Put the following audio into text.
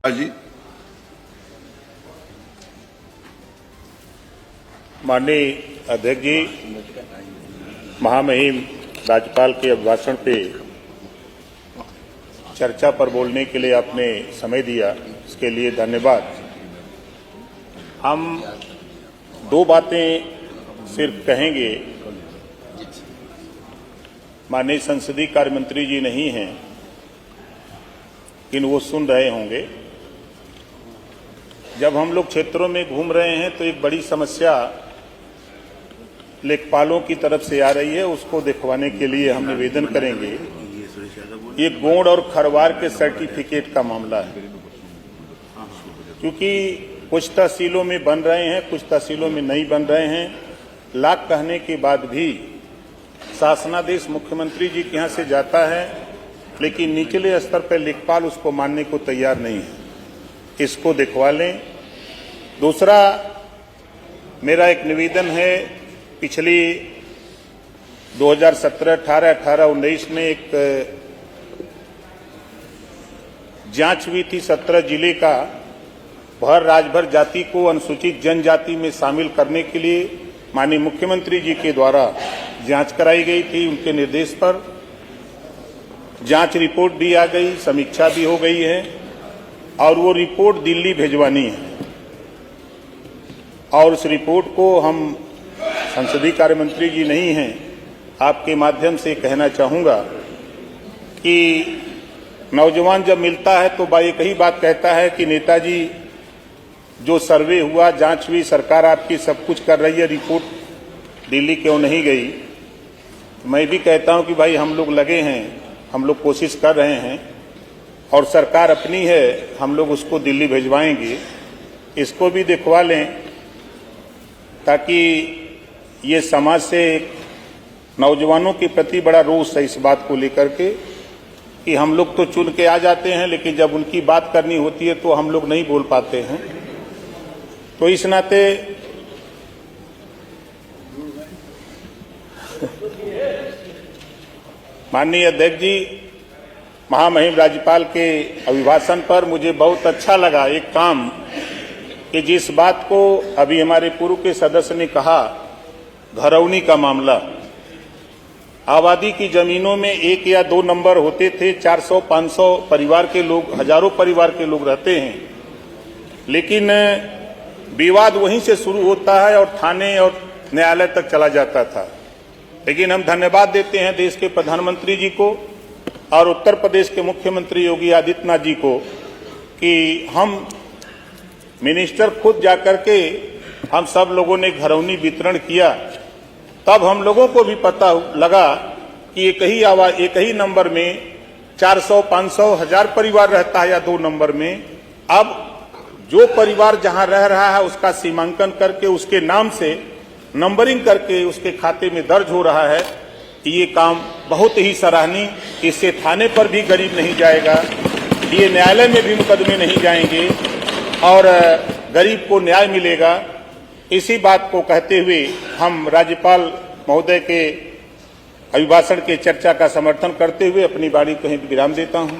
जी माननीय अध्यक्ष जी, महामहिम राज्यपाल के अभिभाषण पे चर्चा पर बोलने के लिए आपने समय दिया, इसके लिए धन्यवाद। हम दो बातें सिर्फ कहेंगे। माननीय संसदीय कार्य मंत्री जी नहीं हैं, लेकिन वो सुन रहे होंगे। जब हम लोग क्षेत्रों में घूम रहे हैं तो एक बड़ी समस्या लेखपालों की तरफ से आ रही है, उसको दिखवाने के लिए हम निवेदन करेंगे। ये गोंड और खरवार के सर्टिफिकेट का मामला है, क्योंकि कुछ तहसीलों में बन रहे हैं, कुछ तहसीलों में नहीं बन रहे हैं। लाख कहने के बाद भी शासनादेश मुख्यमंत्री जी के यहाँ से जाता है, लेकिन निचले स्तर पर लेखपाल उसको मानने को तैयार नहीं है। इसको दिखवा लें। दूसरा मेरा एक निवेदन है, पिछली 2017, 18, 19 में एक जांच हुई थी 17 जिले का भर राजभर जाति को अनुसूचित जनजाति में शामिल करने के लिए माननीय मुख्यमंत्री जी के द्वारा जांच कराई गई थी। उनके निर्देश पर जांच रिपोर्ट भी आ गई, समीक्षा भी हो गई है और वो रिपोर्ट दिल्ली भिजवानी है। और उस रिपोर्ट को हम, संसदीय कार्य मंत्री जी नहीं हैं, आपके माध्यम से कहना चाहूँगा कि नौजवान जब मिलता है तो एक ही बात कहता है कि नेताजी जो सर्वे हुआ, जांच हुई, सरकार आपकी सब कुछ कर रही है, रिपोर्ट दिल्ली क्यों नहीं गई। मैं भी कहता हूं कि भाई हम लोग लगे हैं, हम लोग कोशिश कर रहे हैं और सरकार अपनी है, हम लोग उसको दिल्ली भिजवाएंगे। इसको भी दिखवा लें ताकि ये समाज से नौजवानों के प्रति बड़ा रोष है इस बात को लेकर के कि हम लोग तो चुन के आ जाते हैं, लेकिन जब उनकी बात करनी होती है तो हम लोग नहीं बोल पाते हैं। तो इस नाते माननीय अध्यक्ष जी, महामहिम राज्यपाल के अभिभाषण पर मुझे बहुत अच्छा लगा एक काम कि जिस बात को अभी हमारे पूर्व के सदस्य ने कहा, घरौनी का मामला। आबादी की जमीनों में 1 या 2 नंबर होते थे, 400-500 परिवार के लोग, हजारों परिवार के लोग रहते हैं, लेकिन विवाद वहीं से शुरू होता है और थाने और न्यायालय तक चला जाता था। लेकिन हम धन्यवाद देते हैं देश के प्रधानमंत्री जी को और उत्तर प्रदेश के मुख्यमंत्री योगी आदित्यनाथ जी को कि हम मिनिस्टर खुद जाकर के हम सब लोगों ने घरौनी वितरण किया। तब हम लोगों को भी पता लगा कि एक ही नंबर में 400, 500, 1000 परिवार रहता है या 2 नंबर में। अब जो परिवार जहां रह रहा है उसका सीमांकन करके उसके नाम से नंबरिंग करके उसके खाते में दर्ज हो रहा है। ये काम बहुत ही सराहनीय। इससे थाने पर भी गरीब नहीं जाएगा, ये न्यायालय में भी मुकदमे नहीं जाएंगे और गरीब को न्याय मिलेगा। इसी बात को कहते हुए हम राज्यपाल महोदय के अभिभाषण के चर्चा का समर्थन करते हुए अपनी वाणी को विराम देता हूं।